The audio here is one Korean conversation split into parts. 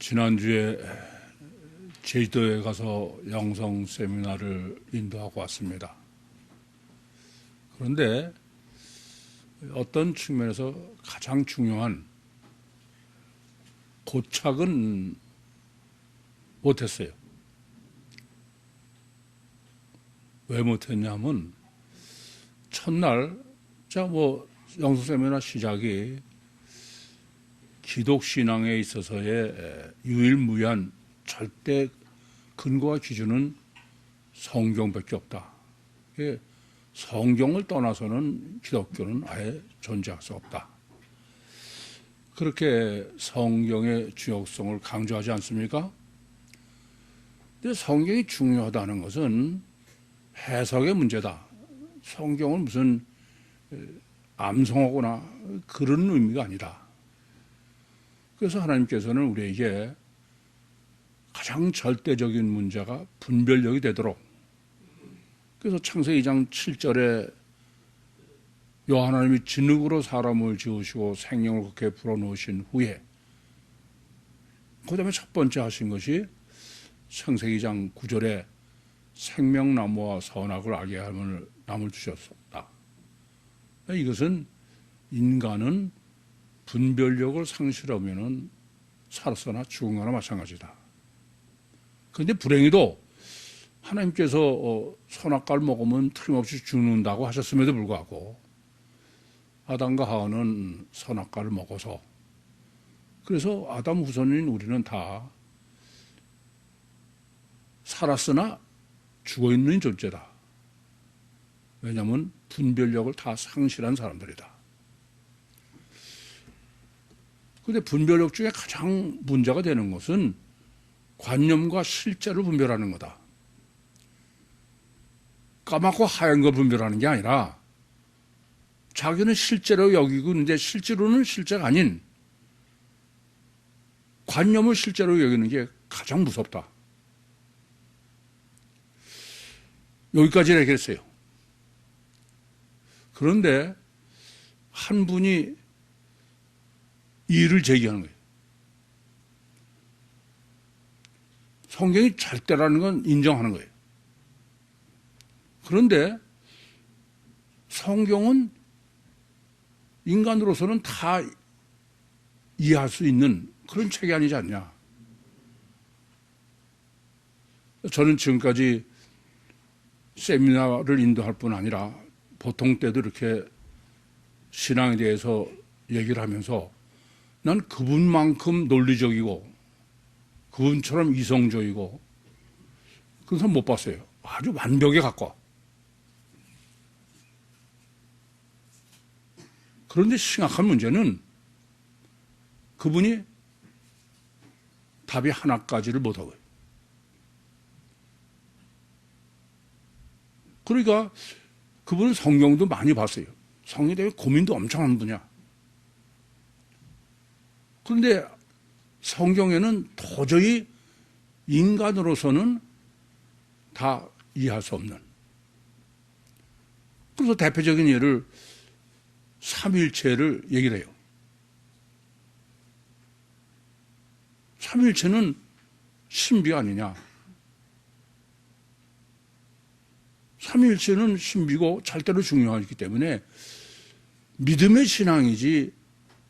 지난주에 제주도에 가서 영성 세미나를 인도하고 왔습니다. 그런데 어떤 측면에서 가장 중요한 고착은 못했어요. 왜 못했냐면 첫날 영성 세미나 시작이 기독신앙에 있어서의 유일무이한 절대 근거와 기준은 성경밖에 없다. 성경을 떠나서는 기독교는 아예 존재할 수 없다. 그렇게 성경의 중요성을 강조하지 않습니까? 근데 성경이 중요하다는 것은 해석의 문제다. 성경을 무슨 암송하거나 그런 의미가 아니다. 그래서 하나님께서는 우리에게 가장 절대적인 문제가 분별력이 되도록, 그래서 창세기 2장 7절에 여호와 하나님이 진흙으로 사람을 지으시고 생명을 그렇게 불어넣으신 후에 그 다음에 첫 번째 하신 것이 창세기 2장 9절에 생명나무와 선악을 알게 하는 나무를 주셨다. 이것은 인간은 분별력을 상실하면 살았거나 죽은 거나 마찬가지다. 그런데 불행히도 하나님께서 선악과를 먹으면 틀림없이 죽는다고 하셨음에도 불구하고 아담과 하와는 선악과를 먹어서, 그래서 아담 후손인 우리는 다 살았으나 죽어있는 존재다. 왜냐하면 분별력을 다 상실한 사람들이다. 그런데 분별력 중에 가장 문제가 되는 것은 관념과 실제를 분별하는 거다. 까맣고 하얀 걸 분별하는 게 아니라 자기는 실제로 여기고 있는데 실제로는 실제가 아닌 관념을 실제로 여기는 게 가장 무섭다. 여기까지 얘기했어요. 그런데 한 분이 이의를 제기하는 거예요. 성경이 절대라는 건 인정하는 거예요. 그런데 성경은 인간으로서는 다 이해할 수 있는 그런 책이 아니지 않냐. 저는 지금까지 세미나를 인도할 뿐 아니라 보통 때도 이렇게 신앙에 대해서 얘기를 하면서 난 그분만큼 논리적이고 그분처럼 이성적이고 그런 사람 못 봤어요. 아주 완벽에 가까워. 그런데 심각한 문제는 그분이 답이 하나까지를 못하고요. 그러니까 그분은 성경도 많이 봤어요. 성경에 대해 고민도 엄청 하는 분이야. 그런데 성경에는 도저히 인간으로서는 다 이해할 수 없는. 그래서 대표적인 예를 삼위일체를 얘기를 해요. 삼위일체는 신비 아니냐. 삼위일체는 신비고 절대로 중요하기 때문에 믿음의 신앙이지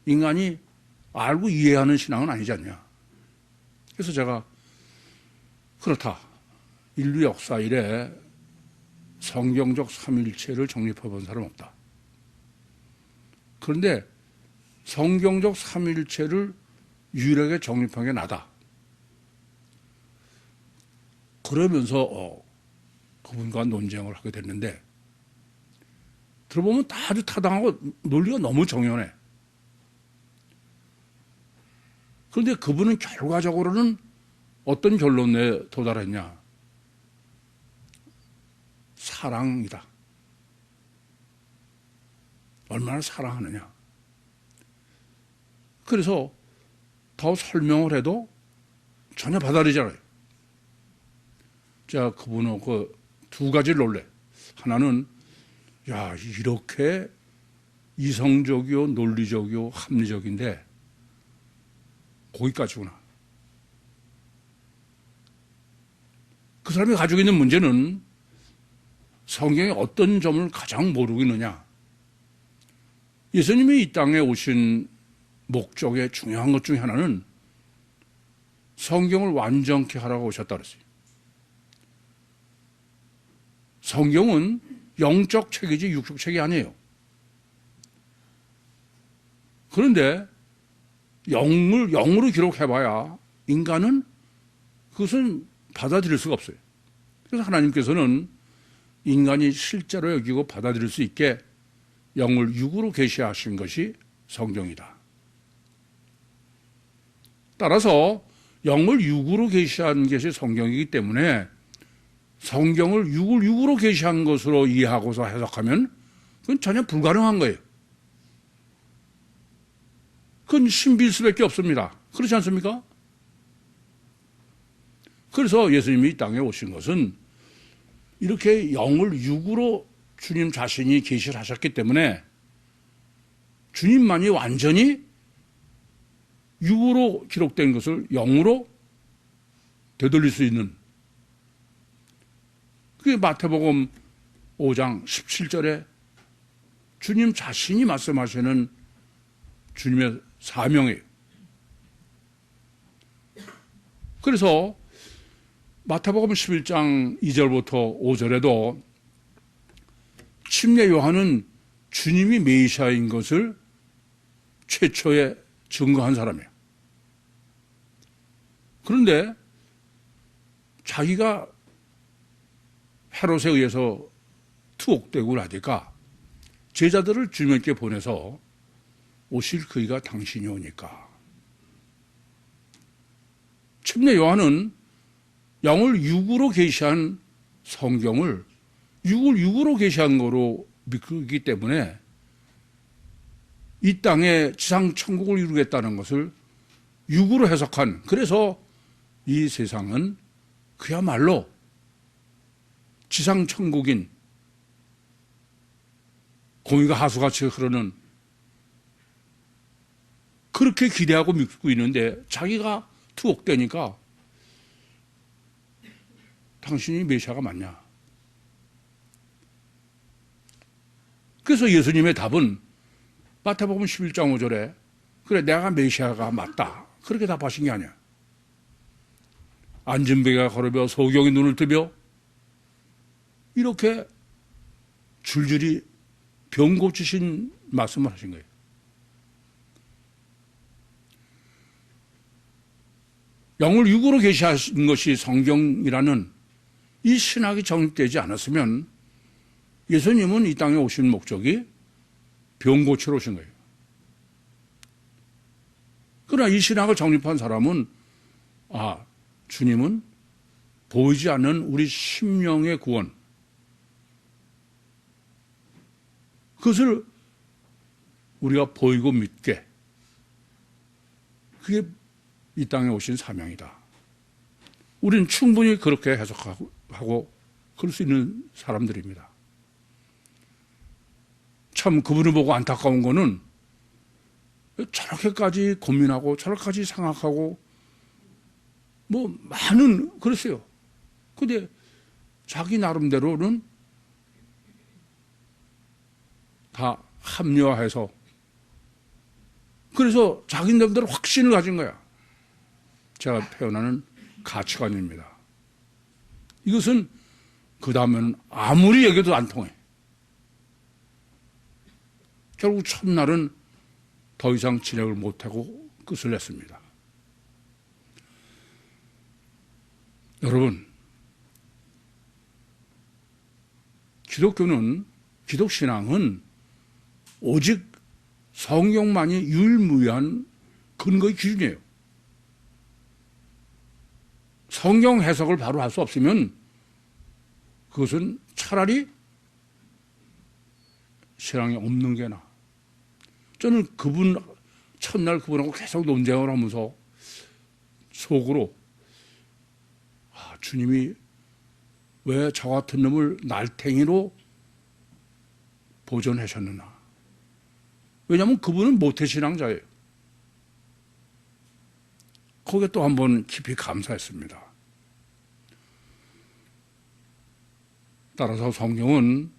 인간이 알고 이해하는 신앙은 아니지 않냐. 그래서 제가 그렇다. 인류 역사 이래 성경적 삼위일체를 정립해 본 사람 없다. 그런데 성경적 삼위일체를 유일하게 정립한 게 나다. 그러면서 그분과 논쟁을 하게 됐는데 들어보면 다 아주 타당하고 논리가 너무 정연해. 그런데 그분은 결과적으로는 어떤 결론에 도달했냐? 사랑이다. 얼마나 사랑하느냐. 그래서 더 설명을 해도 전혀 받아들이지 않아요. 자, 그분은 그 두 가지를 논래. 하나는, 야, 이렇게 이성적이요, 논리적이요, 합리적인데, 거기까지구나. 그 사람이 가지고 있는 문제는 성경의 어떤 점을 가장 모르고 있느냐. 예수님이 이 땅에 오신 목적의 중요한 것 중에 하나는 성경을 완전케 하라고 오셨다 그랬어요. 성경은 영적 책이지 육적 책이 아니에요. 그런데 영으로 기록해봐야 인간은 그것은 받아들일 수가 없어요. 그래서 하나님께서는 인간이 실제로 여기고 받아들일 수 있게 영을 육으로 계시하신 것이 성경이다. 따라서 영을 육으로 계시한 것이 성경이기 때문에 성경을 육으로 계시한 것으로 이해하고서 해석하면 그건 전혀 불가능한 거예요. 그건 신비일 수밖에 없습니다. 그렇지 않습니까? 그래서 예수님이 이 땅에 오신 것은 이렇게 영을 육으로 주님 자신이 계시를 하셨기 때문에 주님만이 완전히 육으로 기록된 것을 영으로 되돌릴 수 있는, 그게 마태복음 5장 17절에 주님 자신이 말씀하시는 주님의 사명이에요. 그래서 마태복음 11장 2절부터 5절에도 침례 요한은 주님이 메시아인 것을 최초에 증거한 사람이에요. 그런데 자기가 헤롯에 의해서 투옥되고 나니까 제자들을 주님께 보내서 오실 그이가 당신이 오니까. 침례 요한은 영을 육으로 계시한 성경을 육으로 계시한 거로 믿기 때문에 이 땅에 지상 천국을 이루겠다는 것을 육으로 해석한, 그래서 이 세상은 그야말로 지상 천국인 공의가 하수같이 흐르는, 그렇게 기대하고 믿고 있는데 자기가 투옥되니까 당신이 메시아가 맞냐? 그래서 예수님의 답은 마태복음 11장 5절에 그래 내가 메시아가 맞다 그렇게 답하신 게 아니야. 앉은 배가 걸으며 소경이 눈을 뜨며 이렇게 줄줄이 병 고치신 말씀을 하신 거예요. 영을 육으로 계시하신 것이 성경이라는 이 신학이 정립되지 않았으면 예수님은 이 땅에 오신 목적이 병 고치러 오신 거예요. 그러나 이 신학을 정립한 사람은 주님은 보이지 않는 우리 심령의 구원, 그것을 우리가 보이고 믿게, 그게 이 땅에 오신 사명이다. 우리는 충분히 그렇게 해석하고 그럴 수 있는 사람들입니다. 참 그분을 보고 안타까운 거는 저렇게까지 고민하고 저렇게까지 생각하고 뭐 많은 그랬어요. 근데 자기 나름대로는 다 합리화해서, 그래서 자기 나름대로 확신을 가진 거야. 제가 표현하는 가치관입니다. 이것은 그 다음에는 아무리 얘기해도 안 통해. 결국 첫날은 더 이상 진행을 못하고 끝을 냈습니다. 여러분, 기독신앙은 오직 성경만이 유일무이한 근거의 기준이에요. 성경 해석을 바로 할 수 없으면 그것은 차라리 신앙이 없는 게 나아. 저는 첫날 그분하고 계속 논쟁을 하면서 속으로 주님이 왜 저 같은 놈을 날탱이로 보존하셨느냐. 왜냐하면 그분은 모태신앙자예요. 거기에 또 한 번 깊이 감사했습니다. 따라서 성경은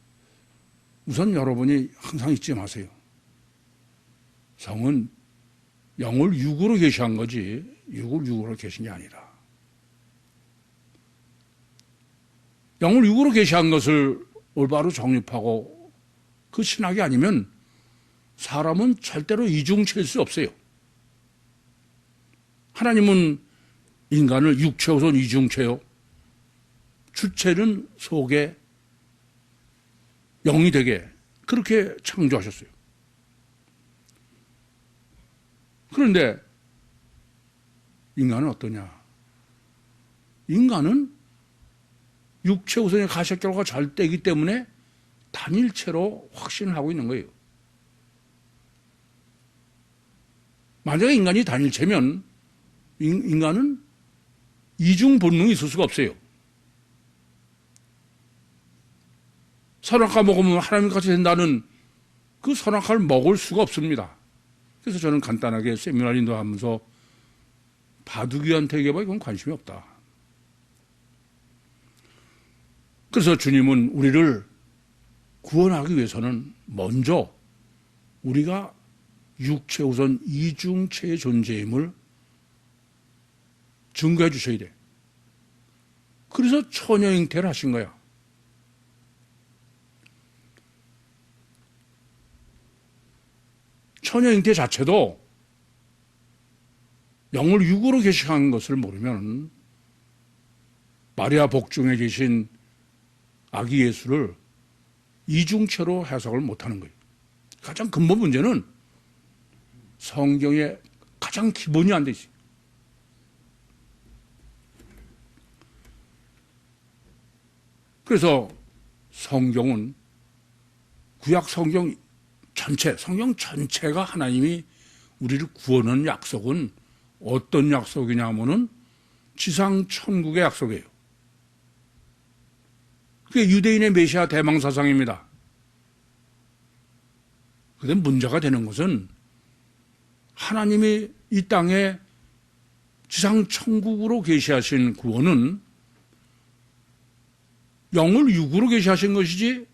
우선 여러분이 항상 잊지 마세요. 성은 영을 육으로 계시한 거지 육을 육으로 계신 게 아니라. 영을 육으로 계시한 것을 올바로 정립하고 그 신학이 아니면 사람은 절대로 이중체일 수 없어요. 하나님은 인간을 육체 우선 이중체요. 주체는 속에 영이 되게 그렇게 창조하셨어요. 그런데 인간은 어떠냐? 인간은 육체 우선의 가시적결과가 잘 되기 때문에 단일체로 확신을 하고 있는 거예요. 만약에 인간이 단일체면 인간은 이중 본능이 있을 수가 없어요. 선악과 먹으면 하나님같이 된다는 그 선악과를 먹을 수가 없습니다. 그래서 저는 간단하게 세미나를 인도하면서 바둑이한테 얘기해봐 이건 관심이 없다. 그래서 주님은 우리를 구원하기 위해서는 먼저 우리가 육체 우선 이중체의 존재임을 증거해 주셔야 돼. 그래서 처녀잉태를 하신 거야. 처녀잉태 자체도 영을 육으로 계시한 것을 모르면 마리아 복중에 계신 아기 예수를 이중체로 해석을 못하는 거예요. 가장 근본 문제는 성경의 가장 기본이 안 돼 있어요. 그래서 성경은 구약 성경 전체, 성경 전체가 하나님이 우리를 구원하는 약속은 어떤 약속이냐면은 지상 천국의 약속이에요. 그게 유대인의 메시아 대망사상입니다. 그런데 문제가 되는 것은 하나님이 이 땅에 지상 천국으로 계시하신 구원은 영을 육으로 계시하신 것이지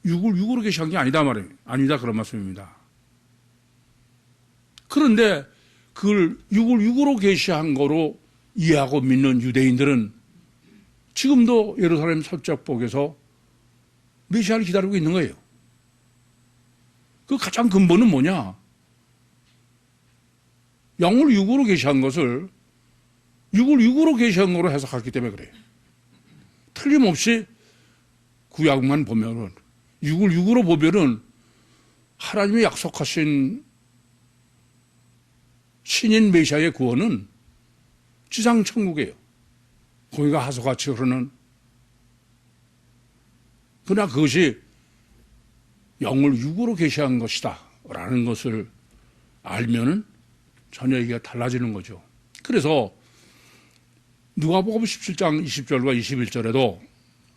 육을 육으로 계시한 게 아니다 말이에요. 아니다 그런 말씀입니다. 그런데 그걸 육을 육으로 계시한 거로 이해하고 믿는 유대인들은 지금도 예루살렘 서쪽복에서 메시아를 기다리고 있는 거예요. 그 가장 근본은 뭐냐? 영을 육으로 계시한 것을 육을 육으로 계시한 거로 해석했기 때문에 그래요. 틀림없이 구약만 보면은 육을 육으로 보면은 하나님이 약속하신 신인 메시아의 구원은 지상 천국이에요. 거기가 하소같이 흐르는. 그러나 그것이 영을 육으로 계시한 것이다 라는 것을 알면은 전혀 얘기가 달라지는 거죠. 그래서 누가복음 17장 20절과 21절에도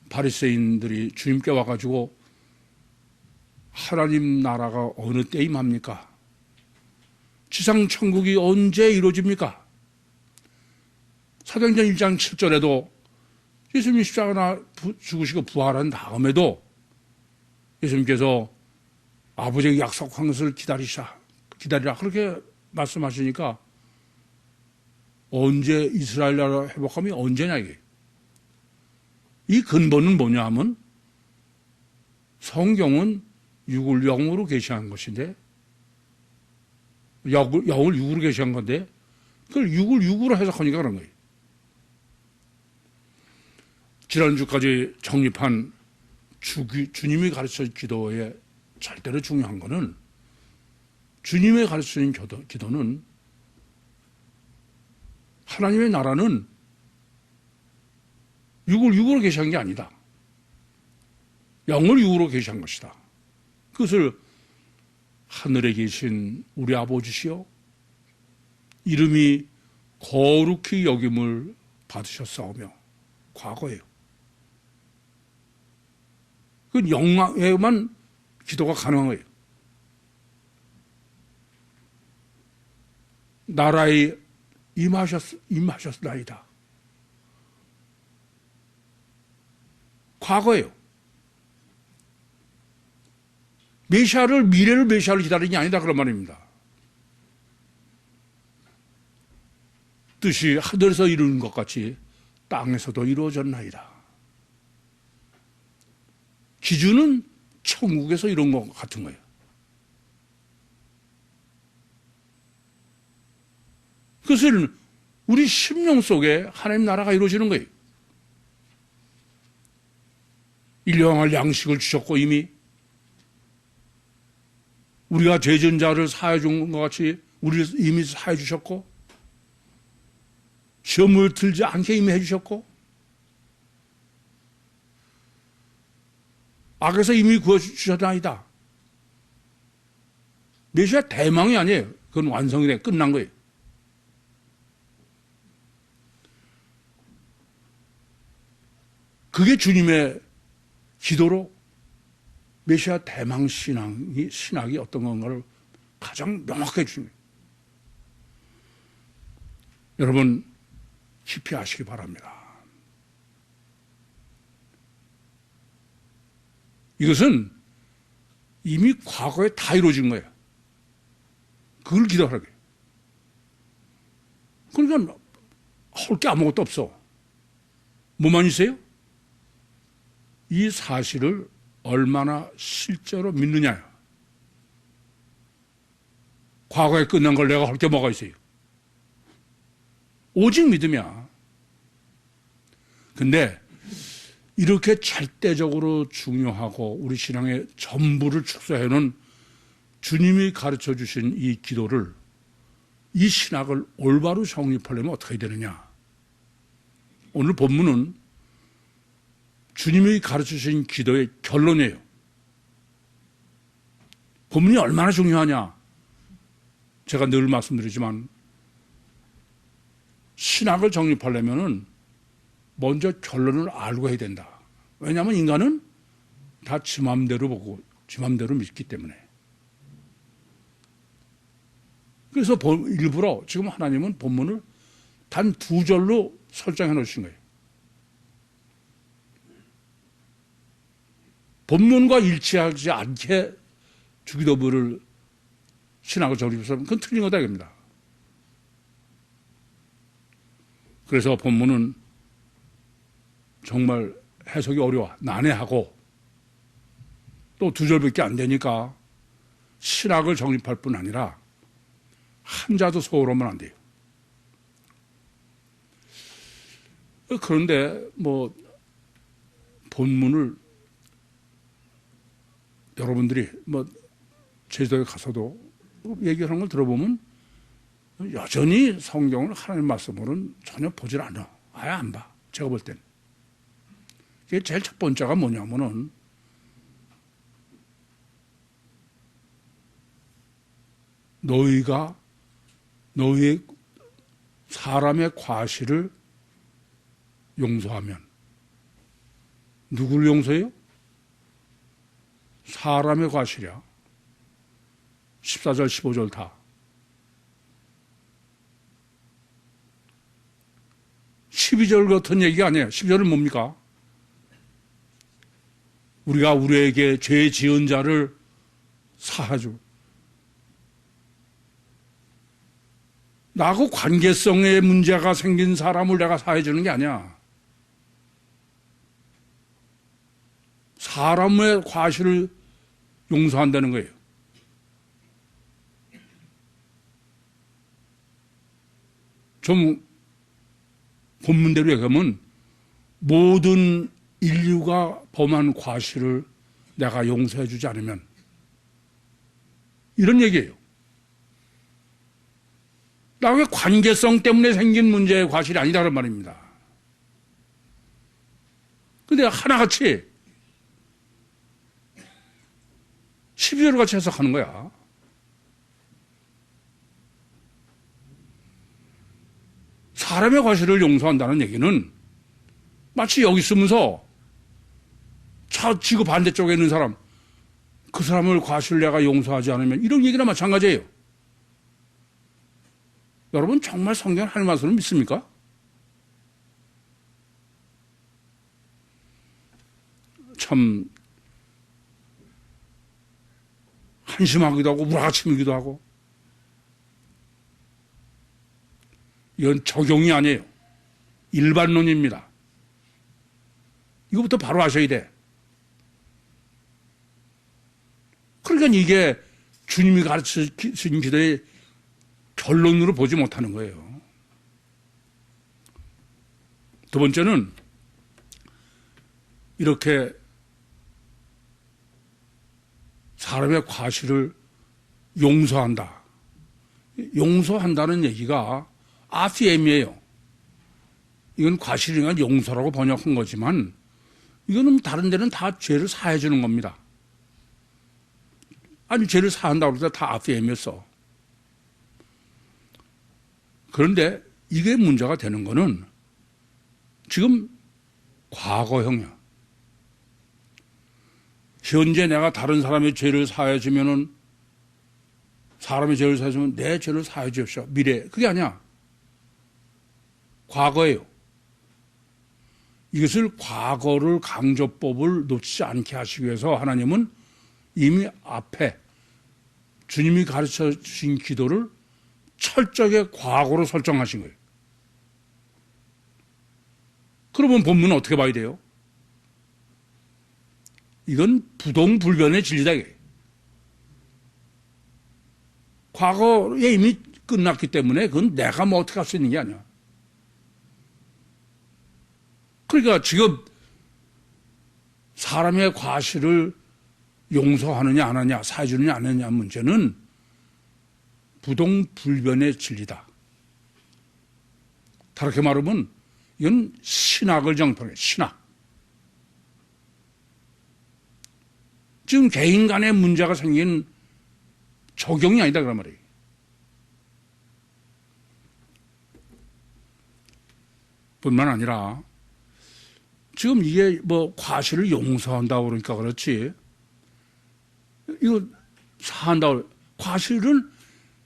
바리새인들이 주님께 와가지고 하나님 나라가 어느 때 임합니까? 지상 천국이 언제 이루어집니까? 사도행전 1장 7절에도 예수님이 십자가 죽으시고 부활한 다음에도 예수님께서 아버지에게 약속한 것을 기다리라 그렇게 말씀하시니까 언제 이스라엘 나라 회복함이 언제냐 이게. 이 근본은 뭐냐 하면 성경은 육을 영으로 계시한 것인데 영을 육으로 계시한 건데 그걸 육을 육으로 해석하니까 그런 거예요. 지난주까지 정립한 주님이 가르쳐준 기도의 절대로 중요한 거는 주님의 가르쳐준 기도는 하나님의 나라는 육을 육으로 계시한 게 아니다. 영을 육으로 계시한 것이다. 그것을 하늘에 계신 우리 아버지시여 이름이 거룩히 여김을 받으셨사오며 과거예요. 그 영에만 기도가 가능한 거예요. 나라에 임하셨나이다. 과거예요. 미래를 메시아를 기다리는 게 아니다 그런 말입니다. 뜻이 하늘에서 이루는 것 같이 땅에서도 이루어졌나이다. 기준은 천국에서 이룬 것 같은 거예요. 그것은 우리 심령 속에 하나님 나라가 이루어지는 거예요. 일용할 양식을 주셨고 이미 우리가 죄진 자를 사해 준 것 같이 우리를 이미 사해 주셨고 시험을 들지 않게 이미 해 주셨고 악에서 이미 구워 주셨나이다. 메시아 대망이 아니에요. 그건 완성이 돼 끝난 거예요. 그게 주님의 기도로 메시아 대망 신학이 어떤 건가를 가장 명확하게 주는 거예요. 여러분 깊이 아시기 바랍니다. 이것은 이미 과거에 다 이루어진 거예요. 그걸 기도하라고 해요. 그러니까 할 게 아무것도 없어. 뭐만 있어요? 이 사실을 얼마나 실제로 믿느냐요. 과거에 끝난 걸 내가 할 게 뭐가 있어요? 오직 믿음이야. 근데 이렇게 절대적으로 중요하고 우리 신앙의 전부를 축소해놓은 주님이 가르쳐 주신 이 기도를, 이 신학을 올바로 정립하려면 어떻게 해야 되느냐. 오늘 본문은 주님이 가르쳐 주신 기도의 결론이에요. 본문이 얼마나 중요하냐. 제가 늘 말씀드리지만 신학을 정립하려면 먼저 결론을 알고 해야 된다. 왜냐하면 인간은 다 지 맘대로 보고 지 맘대로 믿기 때문에. 그래서 일부러 지금 하나님은 본문을 단 2절로 설정해 놓으신 거예요. 본문과 일치하지 않게 주기도문을 신학을 정립해서 그건 틀린 거다 이겁니다. 그래서 본문은 정말 해석이 어려워, 난해하고 또 2절밖에 안 되니까 신학을 정립할 뿐 아니라 한자도 소홀하면 안 돼요. 그런데 뭐 본문을 여러분들이 뭐 제주도에 가서도 얘기하는 걸 들어보면 여전히 성경을 하나님 말씀으로는 전혀 보질 않아. 아예 안 봐. 제가 볼 때는. 이게 제일 첫 번째가 뭐냐면은 너희의 사람의 과실을 용서하면 누구를 용서해요? 사람의 과실이야. 14절 15절 다. 12절 같은 얘기가 아니에요. 12절은 뭡니까? 우리가 우리에게 죄 지은 자를 사하죠. 나하고 관계성에 문제가 생긴 사람을 내가 사해 주는 게 아니야. 사람의 과실을 용서한다는 거예요. 좀 본문대로 얘기하면 모든 인류가 범한 과실을 내가 용서해 주지 않으면 이런 얘기예요. 나의 관계성 때문에 생긴 문제의 과실이 아니다는 말입니다. 근데 하나같이 12절을 같이 해석하는 거야. 사람의 과실을 용서한다는 얘기는 마치 여기 있으면서 저 지구 반대쪽에 있는 사람, 그 사람을 과실을 내가 용서하지 않으면 이런 얘기나 마찬가지예요. 여러분 정말 성경 하나님 말씀을 믿습니까? 참 한심하기도 하고 우라침이기도 하고. 이건 적용이 아니에요. 일반론입니다. 이거부터 바로 아셔야 돼. 그러니까 이게 주님이 가르치신 기도의 결론으로 보지 못하는 거예요. 두 번째는 이렇게 사람의 과실을 용서한다. 용서한다는 얘기가 아피엠이에요. 이건 과실이나 용서라고 번역한 거지만 이거는 다른 데는 다 죄를 사해 주는 겁니다. 아니 죄를 사한다고 그럴 때 다 아피엠이었어. 그런데 이게 문제가 되는 거는 지금 과거형이야. 현재 내가 다른 사람의 죄를 사해 주면은 사람의 죄를 사해 주면 내 죄를 사해 주십시오. 미래. 그게 아니야. 과거예요. 이것을 과거를 강조법을 놓치지 않게 하시기 위해서 하나님은 이미 앞에 주님이 가르쳐 주신 기도를 철저하게 과거로 설정하신 거예요. 그러면 본문은 어떻게 봐야 돼요? 이건 부동불변의 진리다. 과거에 이미 끝났기 때문에 그건 내가 뭐 어떻게 할 수 있는 게 아니야. 그러니까 지금 사람의 과실을 용서하느냐 안 하느냐 사해주느냐 안 하느냐 문제는 부동불변의 진리다. 다르게 말하면 이건 신학을 정평해. 신학. 지금 개인 간의 문제가 생긴 적용이 아니다 그런 말이에요. 뿐만 아니라 지금 이게 뭐 과실을 용서한다고 그러니까 그렇지 이거 사한다고 과실은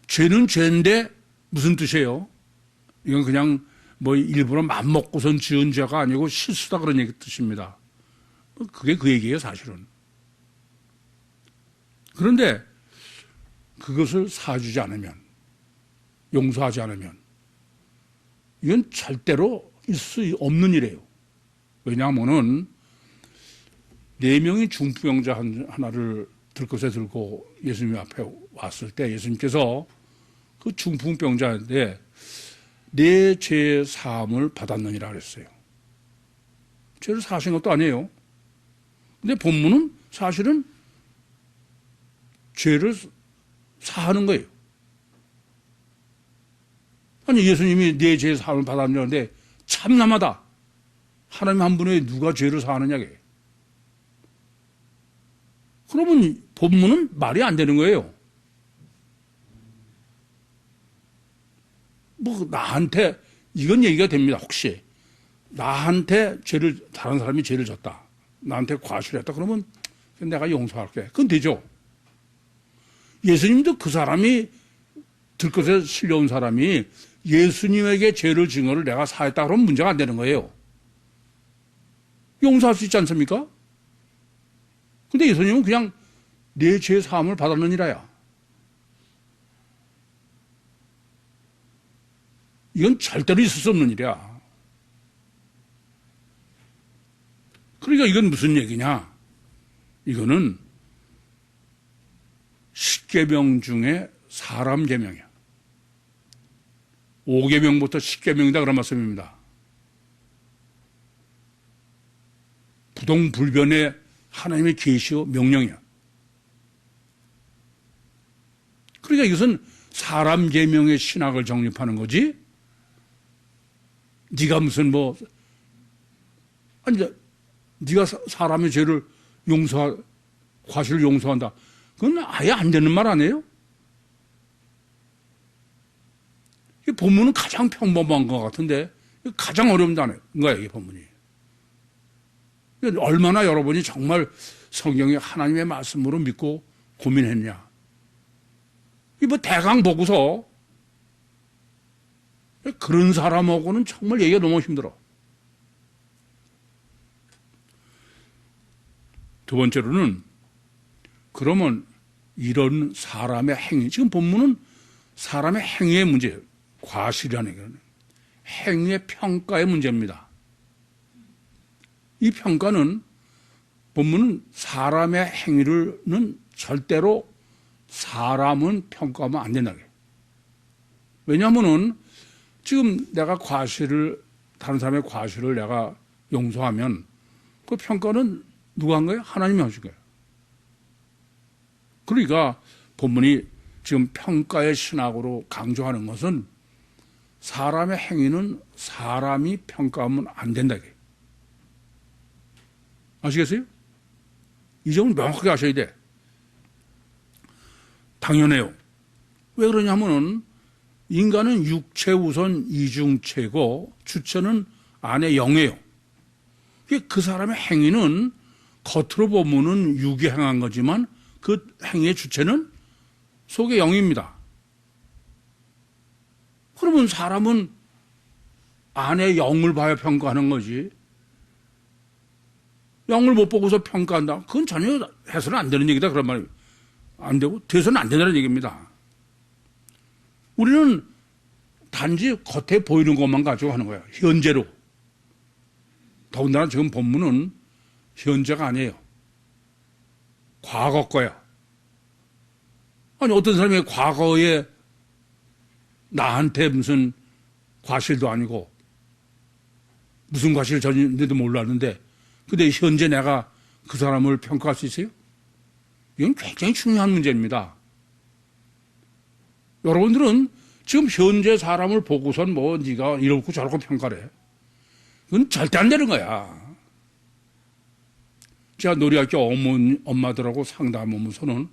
죄는 죄인데 무슨 뜻이에요? 이건 그냥 뭐 일부러 맘먹고선 지은 죄가 아니고 실수다 그런 얘기 뜻입니다. 그게 그 얘기예요 사실은. 그런데 그것을 사주지 않으면 용서하지 않으면 이건 절대로 있을 수 없는 일이에요. 왜냐하면은 4명이 중풍병자 하나를 들것에 들고 예수님 앞에 왔을 때 예수님께서 그 중풍병자인데 내 죄 사함을 받았느니라 그랬어요. 죄를 사신 것도 아니에요. 근데 본문은 사실은 죄를 사하는 거예요. 아니 예수님이 내 죄 사함을 받았는데 참남하다. 하나님 한 분에 누가 죄를 사하느냐게. 그러면 본문은 말이 안 되는 거예요. 뭐 나한테 이건 얘기가 됩니다. 혹시 나한테 다른 사람이 죄를 졌다. 나한테 과실을 했다. 그러면 내가 용서할게. 그건 되죠. 예수님도 그 사람이 들것에 실려온 사람이 예수님에게 죄를 진 거를 내가 사했다 그러면 문제가 안 되는 거예요. 용서할 수 있지 않습니까? 근데 예수님은 그냥 내 죄 사함을 받았느니라야. 이건 절대로 있을 수 없는 일이야. 그러니까 이건 무슨 얘기냐? 이거는 10계명 중에 사람 계명이야. 5계명부터 10계명이다 그런 말씀입니다. 부동불변의 하나님의 계시요 명령이야. 그러니까 이것은 사람 계명의 신학을 정립하는 거지. 네가 무슨 뭐 아니 네가 사람의 죄를 과실을 용서한다. 그건 아예 안 되는 말 아니에요? 이 본문은 가장 평범한 것 같은데 가장 어려운다는 거야 이게 본문이. 얼마나 여러분이 정말 성경의 하나님의 말씀으로 믿고 고민했냐. 이 뭐 대강 보고서 그런 사람하고는 정말 얘기가 너무 힘들어. 두 번째로는 그러면 이런 사람의 행위, 지금 본문은 사람의 행위의 문제예요. 과실이라는 게 행위의 평가의 문제입니다. 이 평가는 본문은 사람의 행위는 절대로 사람은 평가하면 안 된다고 해요. 왜냐하면은 지금 내가 다른 사람의 과실을 내가 용서하면 그 평가는 누가 한 거예요? 하나님이 하신 거예요. 그러니까 본문이 지금 평가의 신학으로 강조하는 것은 사람의 행위는 사람이 평가하면 안 된다. 아시겠어요? 이 점을 명확하게 아셔야 돼. 당연해요. 왜 그러냐면은 인간은 육체 우선 이중체고 주체는 안에 영이에요. 그 사람의 행위는 겉으로 보면은 육이 행한 거지만 그 행위의 주체는 속의 영입니다. 그러면 사람은 안에 영을 봐야 평가하는 거지. 영을 못 보고서 평가한다. 그건 전혀 해서는 안 되는 얘기다. 그런 말이 안 되고 돼서는 안 된다는 얘기입니다. 우리는 단지 겉에 보이는 것만 가지고 하는 거야. 현재로. 더군다나 지금 본문은 현재가 아니에요. 과거 거야. 아니 어떤 사람이 과거에 나한테 무슨 과실도 아니고 무슨 과실을 저질렀는지도 몰랐는데 근데 현재 내가 그 사람을 평가할 수 있어요? 이건 굉장히 중요한 문제입니다. 여러분들은 지금 현재 사람을 보고선 뭐 네가 이렇고 저렇고 평가를 해. 그건 절대 안 되는 거야. 제가 놀이학교 엄마들하고 상담하면서는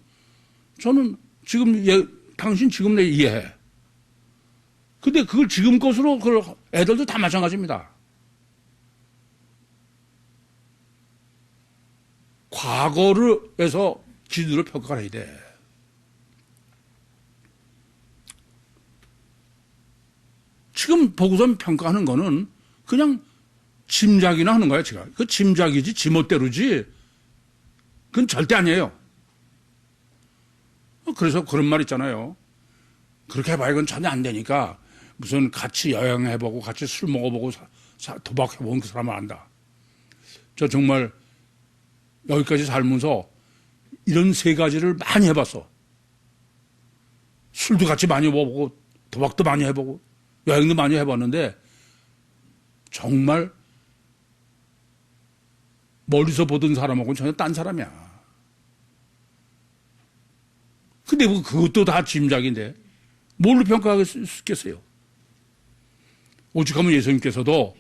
저는 지금 당신 지금 내 이해해. 근데 그걸 지금 것으로 애들도 다 마찬가지입니다. 과거를 해서 기준으로 평가를 해야 돼. 지금 보고선 평가하는 거는 그냥 짐작이나 하는 거야, 제가. 그 짐작이지, 지멋대로지. 그건 절대 아니에요. 그래서 그런 말 있잖아요. 그렇게 해봐야 이건 전혀 안 되니까 무슨 같이 여행해보고 같이 술 먹어보고 도박해보면 그 사람을 안다. 저 정말 여기까지 살면서 이런 세 가지를 많이 해봤어. 술도 같이 많이 먹어보고 도박도 많이 해보고 여행도 많이 해봤는데 정말 멀리서 보던 사람하고는 전혀 딴 사람이야. 근데 그것도 다 짐작인데 뭘로 평가하겠어요? 오죽하면 예수님께서도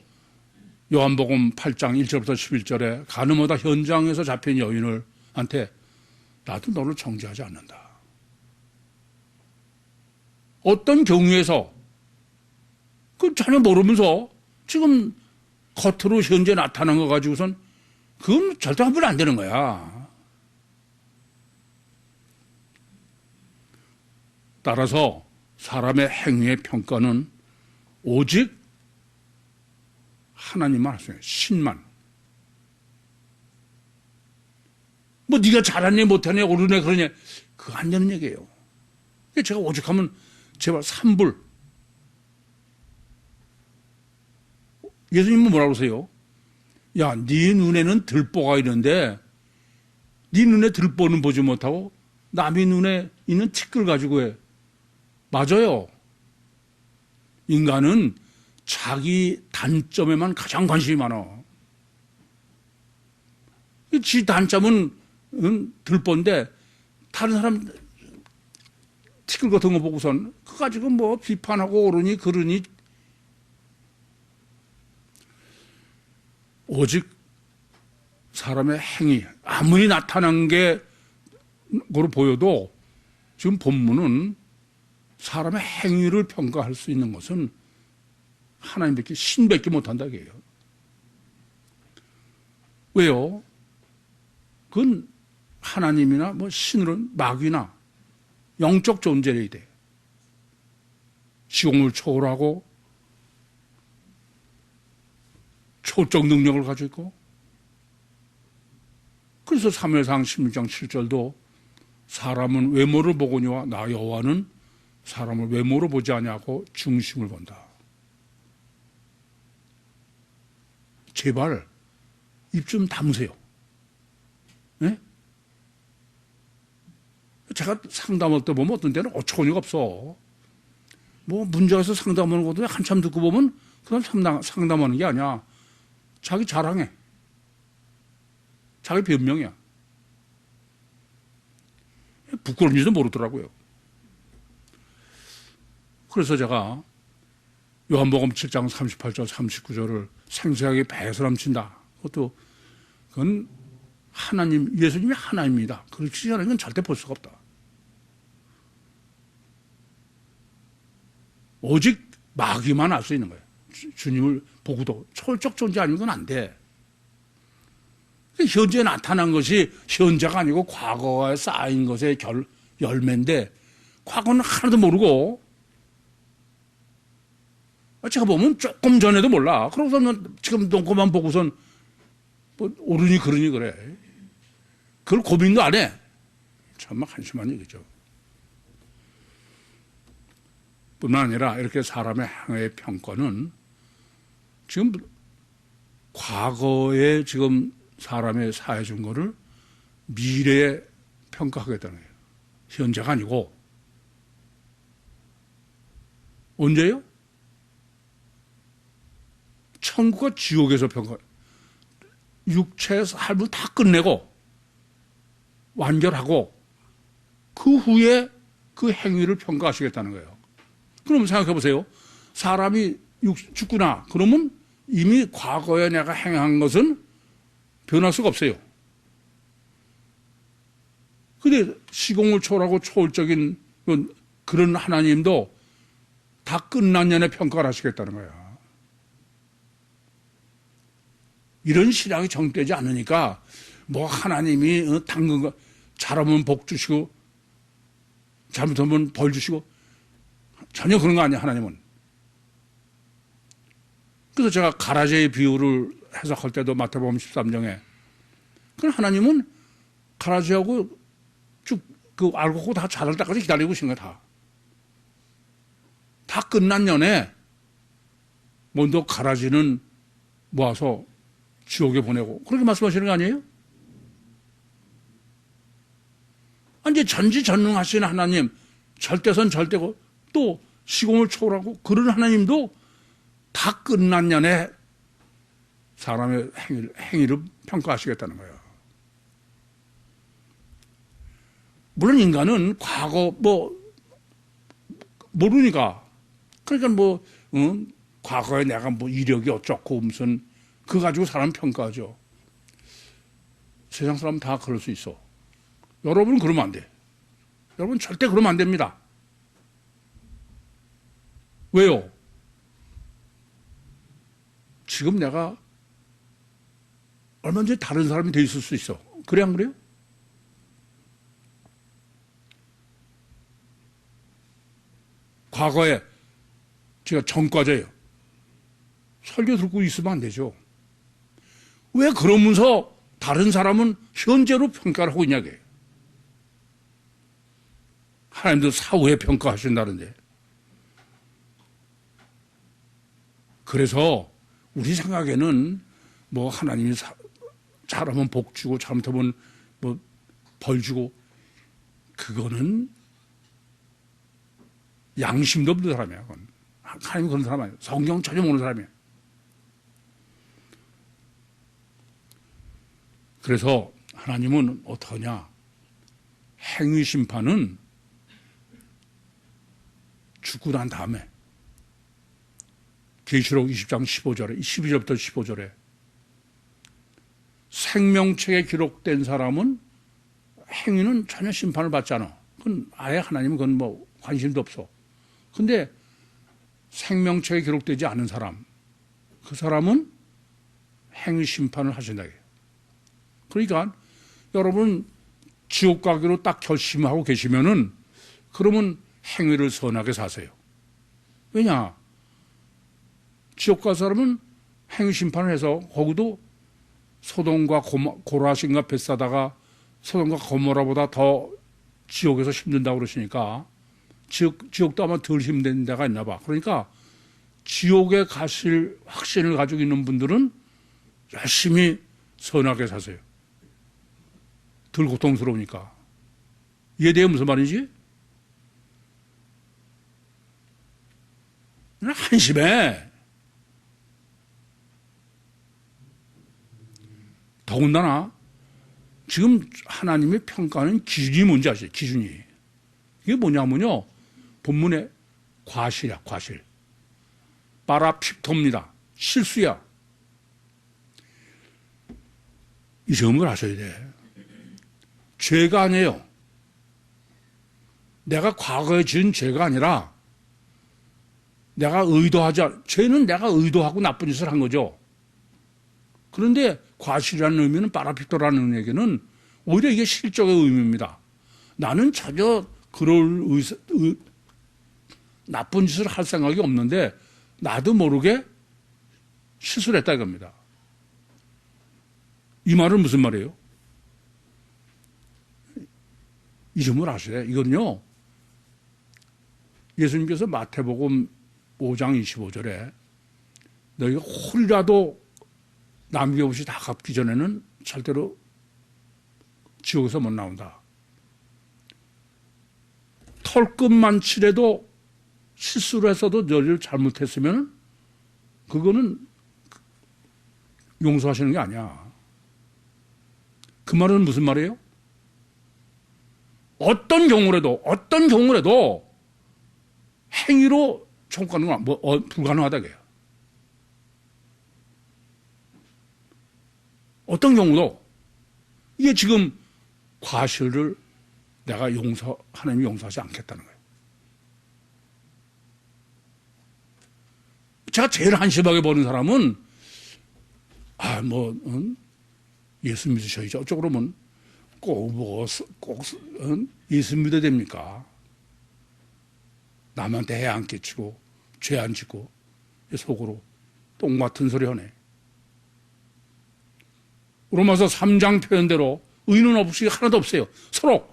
요한복음 8장 1절부터 11절에 가늠하다 현장에서 잡힌 여인한테 나도 너를 정죄하지 않는다. 어떤 경우에서 그 전혀 모르면서 지금 겉으로 현재 나타난 거 가지고선 그건 절대 하면 안 되는 거야. 따라서 사람의 행위의 평가는 오직 하나님만 할 수 있어요. 신만. 뭐 네가 잘하니 못하니 옳으네 그러냐 그거 안 되는 얘기예요. 제가 오죽하면 제발 산불. 예수님은 뭐라고 그러세요? 야, 네 눈에는 들보가 있는데 네 눈에 들보는 보지 못하고 남의 눈에 있는 티끌 가지고 해. 맞아요. 인간은 자기 단점에만 가장 관심이 많아. 지 단점은 들보인데 다른 사람 티끌 같은 거 보고선 그거 가지고 뭐 비판하고 옳으니 그러니 오직 사람의 행위 아무리 나타난 게 거로 보여도 지금 본문은 사람의 행위를 평가할 수 있는 것은 하나님밖에 신밖에 못한다 이게요. 왜요? 그건 하나님이나 뭐 신으로는 마귀나 영적 존재래야 돼. 시공을 초월하고 초적 능력을 가지고 있고 그래서 사무엘상 16장 7절도 사람은 외모를 보거니와 나 여호와는 사람을 외모로 보지 아니하고 중심을 본다. 제발 입 좀 다무세요. 네? 제가 상담할 때 보면 어떤 때는 어처구니가 없어. 뭐 문제에서 상담하는 것도 한참 듣고 보면 그건 상담하는 게 아니야. 자기 자랑해. 자기 변명이야. 부끄러운지도 모르더라고요. 그래서 제가 요한복음 7장 38절 39절을 생생하게 배에서 넘친다. 그것도 그건 하나님, 예수님이 하나님입니다. 그렇지 않은 건 절대 볼 수가 없다. 오직 마귀만 알 수 있는 거예요. 주님을 보고도 초월적 존재 아니면 그건 안 돼. 현재 나타난 것이 현재가 아니고 과거에 쌓인 것의 열매인데 과거는 하나도 모르고 제가 보면 조금 전에도 몰라. 그러고서는 지금 놓고만 보고선 뭐 옳으니 그러니 그래. 그걸 고민도 안 해. 정말 한심한 얘기죠. 뿐만 아니라 이렇게 사람의 행위의 평가는 지금 과거에 지금 사람의 사회 준 거를 미래에 평가하겠다는 거예요. 현재가 아니고. 언제요? 천국과 지옥에서 평가. 육체의 삶을 다 끝내고 완결하고 그 후에 그 행위를 평가하시겠다는 거예요. 그럼 생각해 보세요. 사람이 죽구나. 그러면 이미 과거에 내가 행한 것은 변할 수가 없어요. 근데 시공을 초월하고 초월적인 그런 하나님도 다 끝난 년에 평가를 하시겠다는 거야. 이런 신앙이 정되지 않으니까 뭐 하나님이 당근 거 잘하면 복 주시고 잘못하면 벌 주시고 전혀 그런 거 아니야. 하나님은. 그래서 제가 가라지의 비유를 해석할 때도 마태복음 13장에 그럼 하나님은 가라지하고 쭉 그 알고 다 자랄 때까지 기다리고 계신 거야. 다 끝난 년에 먼저 가라지는 모아서 지옥에 보내고 그렇게 말씀하시는 거 아니에요? 이제 전지전능하신 하나님, 절대선 절대고 또 시공을 초월하고 그런 하나님도 다 끝난 년에 사람의 행위를 평가하시겠다는 거예요. 물론 인간은 과거 모르니까 그러니까 과거에 내가 이력이 어쩌고 무슨 그거 가지고 사람 평가하죠. 세상 사람 다 그럴 수 있어. 여러분은 그러면 안 돼. 여러분 절대 그러면 안 됩니다. 왜요? 지금 내가 얼마든지 다른 사람이 돼 있을 수 있어. 그래 안 그래요? 과거에 제가 전과자예요. 설교 듣고 있으면 안 되죠. 왜 그러면서 다른 사람은 현재로 평가를 하고 있냐고요. 하나님도 사후에 평가하신다는데. 그래서 우리 생각에는 하나님이 잘하면 복 주고 잘못하면 벌 주고 그거는 양심도 없는 사람이야. 그건. 하나님이 그런 사람 아니야. 성경 전혀 모르는 사람이야. 그래서 하나님은 어떠냐? 행위 심판은 죽고 난 다음에 계시록 20장 15절에 12절부터 15절에 생명책에 기록된 사람은 행위는 전혀 심판을 받지 않아. 그건 아예 하나님은 그건 관심도 없어. 근데 생명책에 기록되지 않은 사람, 그 사람은 행위 심판을 하신다. 그러니까 여러분 지옥 가기로 딱 결심하고 계시면은 그러면 행위를 선하게 사세요. 왜냐? 지옥 갈 사람은 행위 심판을 해서 거기도 소돔과 고라신과 벳사다가 소돔과 고모라보다 더 지옥에서 힘든다고 그러시니까 지옥도 아마 덜 힘든 데가 있나 봐. 그러니까 지옥에 가실 확신을 가지고 있는 분들은 열심히 선하게 사세요. 덜 고통스러우니까. 이해돼요? 무슨 말인지? 한심해. 더군다나 지금 하나님이 평가하는 기준이 뭔지 아시죠? 기준이. 이게 뭐냐면요. 본문에 과실이야, 과실. 파라픽토입니다. 실수야. 이 점을 아셔야 돼. 죄가 아니에요. 내가 과거에 지은 죄가 아니라 내가 의도하지 않, 죄는 내가 의도하고 나쁜 짓을 한 거죠. 그런데 과실이라는 의미는 파라픽토라는 얘기는 오히려 이게 실적의 의미입니다. 나는 전혀 그럴 나쁜 짓을 할 생각이 없는데 나도 모르게 실수를 했다 이겁니다. 이 말은 무슨 말이에요? 이 점을 아셔야 돼요. 이건요. 예수님께서 마태복음 5장 25절에 너희가 홀이라도 남김없이 다 갚기 전에는 절대로 지옥에서 못 나온다. 털끝만 칠해도 실수를 했어도 너희를 잘못했으면 그거는 용서하시는 게 아니야. 그 말은 무슨 말이에요? 어떤 경우라도 행위로 청구하는 건 불가능하다고요. 어떤 경우도 이게 지금 과실을 내가 하나님이 용서하지 않겠다는 거예요. 제가 제일 한심하게 보는 사람은 예수 믿으셔야죠. 어쩌고 그러면 꼭 예수 믿어야 됩니까? 남한테 해 안 끼치고 죄 안 짓고 속으로 똥 같은 소리 하네. 로마서 3장 표현대로 의는 없이 하나도 없어요. 서로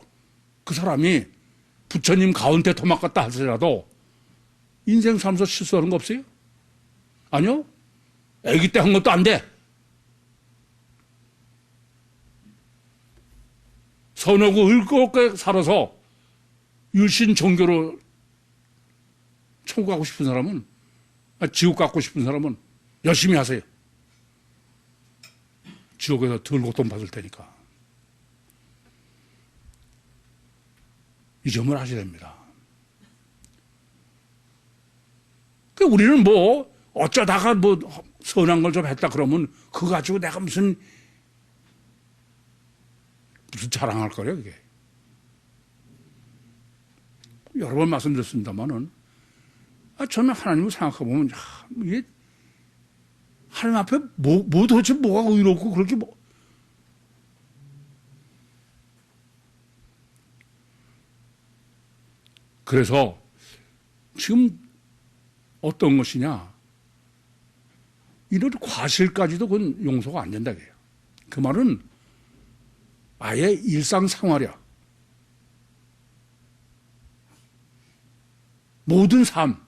그 사람이 부처님 가운데 토막 같다 할지라도 인생 살면서 실수하는 거 없어요? 아니요. 아기 때 한 것도 안 돼. 선하고 의롭게 살아서 율신 종교로 천국 가고 싶은 사람은, 지옥 가고 싶은 사람은 열심히 하세요. 지옥에서 덜 고통받을 테니까. 이 점을 아셔야 됩니다. 우리는 어쩌다가 선한 걸 좀 했다 그러면 그거 가지고 내가 무슨 자랑할 거래요, 그게. 여러 번 말씀드렸습니다만은, 저는 하나님을 생각해보면, 이게, 하나님 앞에 도대체 뭐가 의롭고 그렇게 그래서, 지금 어떤 것이냐, 이런 과실까지도 그건 용서가 안 된다, 그래요. 그 말은 아예 일상생활이야. 모든 삶.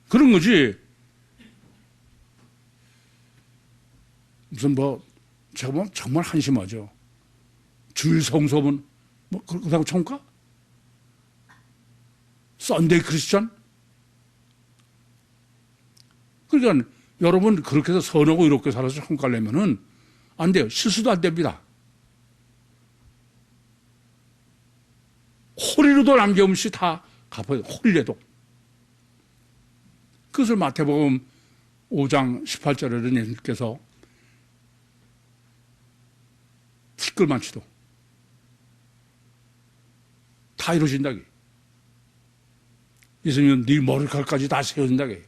그런 거지. 무슨 제가 정말 한심하죠. 주일 성소문, 그렇다고 총가? 썬데이 크리스천? 그러니까 여러분 그렇게 해서 선하고 이렇게 살아서 성과를 내면은 안 돼요. 실수도 안 됩니다. 홀이라도 남김없이 다 갚아요. 홀이라도. 그것을 마태복음 5장 18절에는 예수님께서 티끌만치도 다 이루어진다기. 예수님은 네 머리칼까지 다 세워진다기.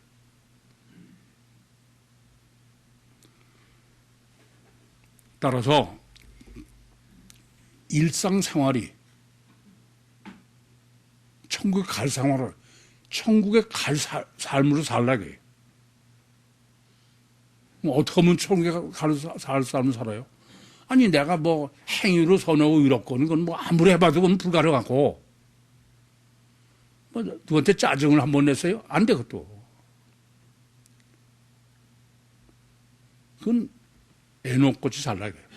따라서 일상생활이 천국에 갈 생활을 천국에 갈 삶으로 살라게. 어떻게 하면 천국에 살 삶을 살아요? 아니 내가 뭐 행위로 선하고 이렇거든 그건 뭐 아무리 해봐도 그건 불가능하고 뭐 누구한테 짜증을 한번 냈어요? 안 돼 그것도. 그건 에녹같이 살라 이거예요.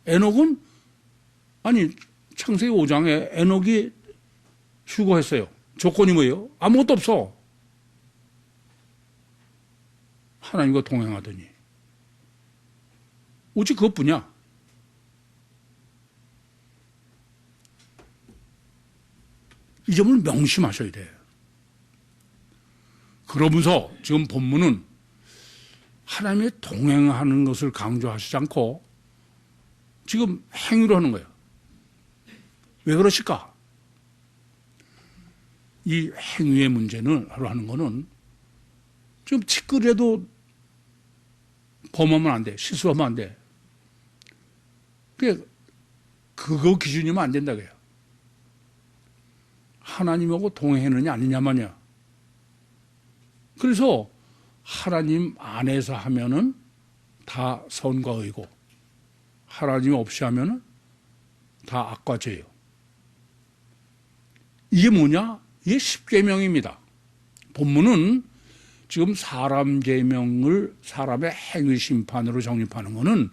에녹은 아니 창세기 5장에 에녹이 휴거했어요. 조건이 뭐예요? 아무것도 없어. 하나님과 동행하더니 오직 그것뿐이야. 이 점을 명심하셔야 돼. 그러면서 지금 본문은 하나님의 동행하는 것을 강조하시지 않고 지금 행위로 하는 거예요. 왜 그러실까? 이 행위의 문제는 하는 거는 지금 티끌이라도 범하면 안 돼. 실수하면 안 돼. 그거 기준이면 안 된다고요. 하나님하고 동행했느냐 아니냐만이야. 그래서 하나님 안에서 하면은 다 선과 의고 하나님 없이 하면은 다 악과 죄예요. 이게 뭐냐? 이게 십계명입니다. 본문은 지금 사람 계명을 사람의 행위 심판으로 정립하는 거는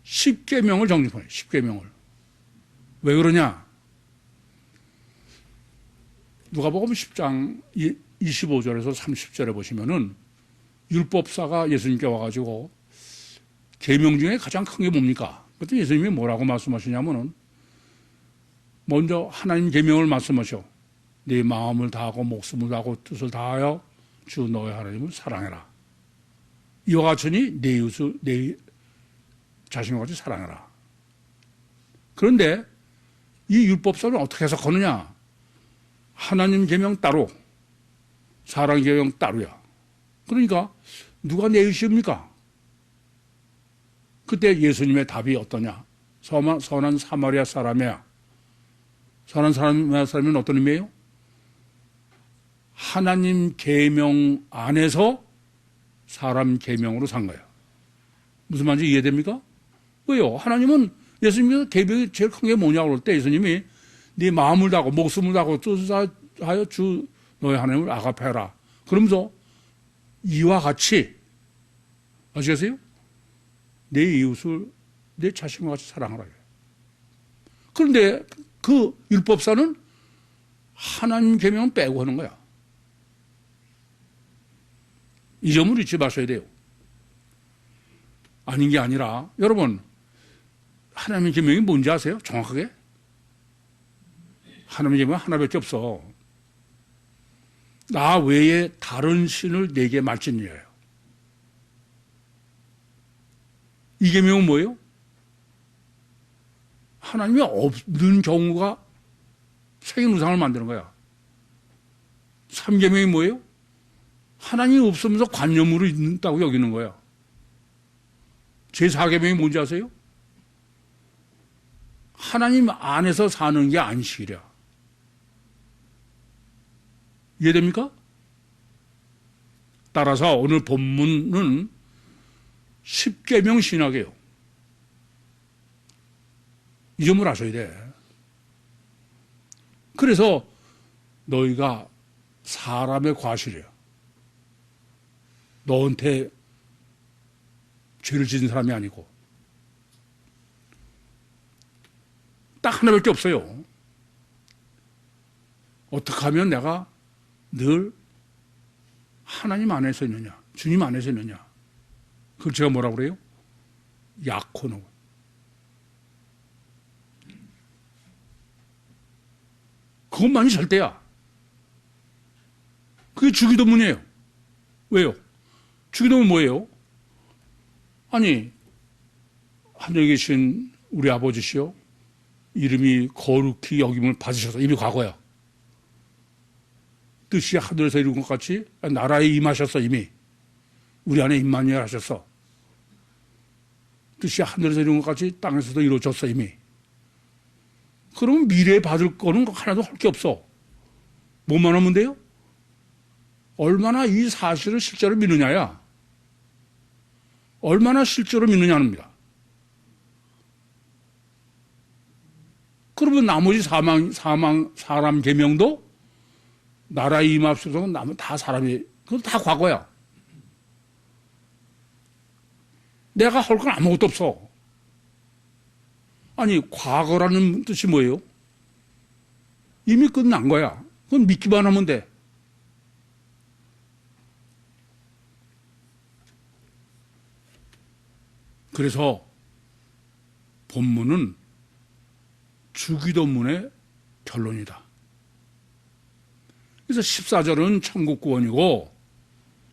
십계명을 정립해요. 십계명을. 왜 그러냐? 누가복음 10장 25절에서 30절에 보시면은 율법사가 예수님께 와가지고 계명 중에 가장 큰 게 뭡니까? 그때 예수님이 뭐라고 말씀하시냐면은 먼저 하나님 계명을 말씀하셔. 네 마음을 다하고 목숨을 다하고 뜻을 다하여 주 너의 하나님을 사랑해라. 이와 같으니 내 이웃을 내 자신과 같이 사랑해라. 그런데 이 율법서는 어떻게 해석하느냐? 하나님 계명 따로, 사랑 계명 따로야. 그러니까 누가 내 이웃입니까? 그때 예수님의 답이 어떠냐? 선한 사마리아 사람이야. 선한 사마리아 사람은 어떤 의미예요? 하나님 계명 안에서 사람 계명으로 산 거야. 무슨 말인지 이해됩니까? 왜요? 하나님은 예수님께서 계명이 제일 큰 게 뭐냐고 그럴 때 예수님이 네 마음을 다하고 목숨을 다하고 뜻을 다하여 주 너의 하나님을 아가페라. 그러면서 이와 같이 아시겠어요? 내 이웃을 내 자신과 같이 사랑하라. 그런데 그 율법사는 하나님 계명 빼고 하는 거야. 이 점을 잊지 마셔야 돼요. 아닌 게 아니라 여러분 하나님의 계명이 뭔지 아세요? 정확하게? 하나님의 계명은 하나밖에 없어. 나 외에 다른 신을 내게 말지니라요. 이 계명은 뭐예요? 하나님이 없는 경우가 생긴 우상을 만드는 거야. 3계명이 뭐예요? 하나님이 없으면서 관념으로 있다고 여기는 거야. 제4계명이 뭔지 아세요? 하나님 안에서 사는 게 안식이랴. 이해됩니까? 따라서 오늘 본문은 십계명 신학이에요. 이 점을 아셔야 돼. 그래서 너희가 사람의 과실이야. 너한테 죄를 지은 사람이 아니고 딱 하나밖에 없어요. 어떻게 하면 내가 늘 하나님 안에서 있느냐, 주님 안에서 있느냐. 그걸 제가 뭐라고 그래요? 약혼하고. 그것만이 절대야. 그게 주기도문이에요. 왜요? 주기도문 뭐예요? 아니, 하늘에 계신 우리 아버지시여, 이름이 거룩히 여김을 받으셔서, 이미 과거야. 뜻이 하늘에서 이룬 것 같이 나라에 임하셨어, 이미. 우리 안에 임마누엘 하셨어. 뜻이 하늘에서 이룬 것 같이 땅에서도 이루어졌어, 이미. 그러면 미래에 받을 거는 하나도 할 게 없어. 뭐만 하면 돼요? 얼마나 이 사실을 실제로 믿느냐야. 얼마나 실제로 믿느냐입니다. 그러면 나머지 사람 계명도 나라에 임합시고 남은 다 사람이, 그건 다 과거야. 내가 할 건 아무것도 없어. 아니, 과거라는 뜻이 뭐예요? 이미 끝난 거야. 그건 믿기만 하면 돼. 그래서 본문은 주기도문의 결론이다. 그래서 14절은 천국 구원이고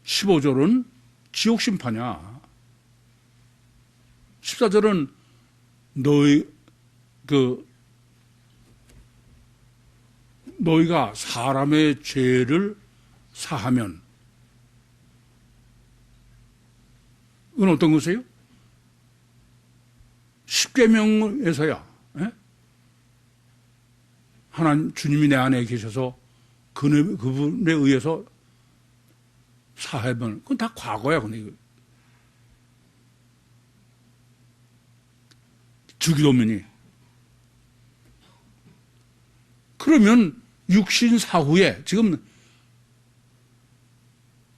15절은 지옥 심판이야. 14절은 너희가 사람의 죄를 사하면, 이건 어떤 것이에요? 십계명에서야, 하나님 주님이 내 안에 계셔서 그분에 의해서 사하면, 그건 다 과거야. 근데 주기도문이. 그러면 육신 사후에 지금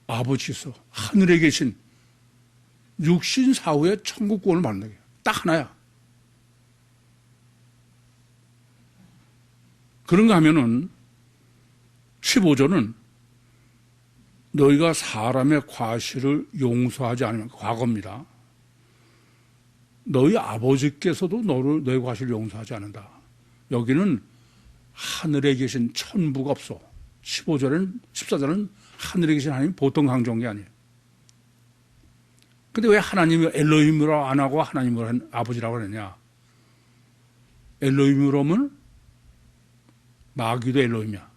아버지께서 하늘에 계신 육신 사후에 천국 구원을 받는 거예요. 딱 하나야. 그런가 하면은 15절은 너희가 사람의 과실을 용서하지 않으면, 과거입니다. 너희 아버지께서도 너희 과실을 용서하지 않는다. 여기는 하늘에 계신 천부가 없어. 14절은 하늘에 계신 하나님 보통 강조한 게 아니에요. 근데 왜 하나님을 엘로힘으로 안 하고 하나님을 아버지라고 하느냐? 엘로힘으로 하면 마귀도 엘로힘이야.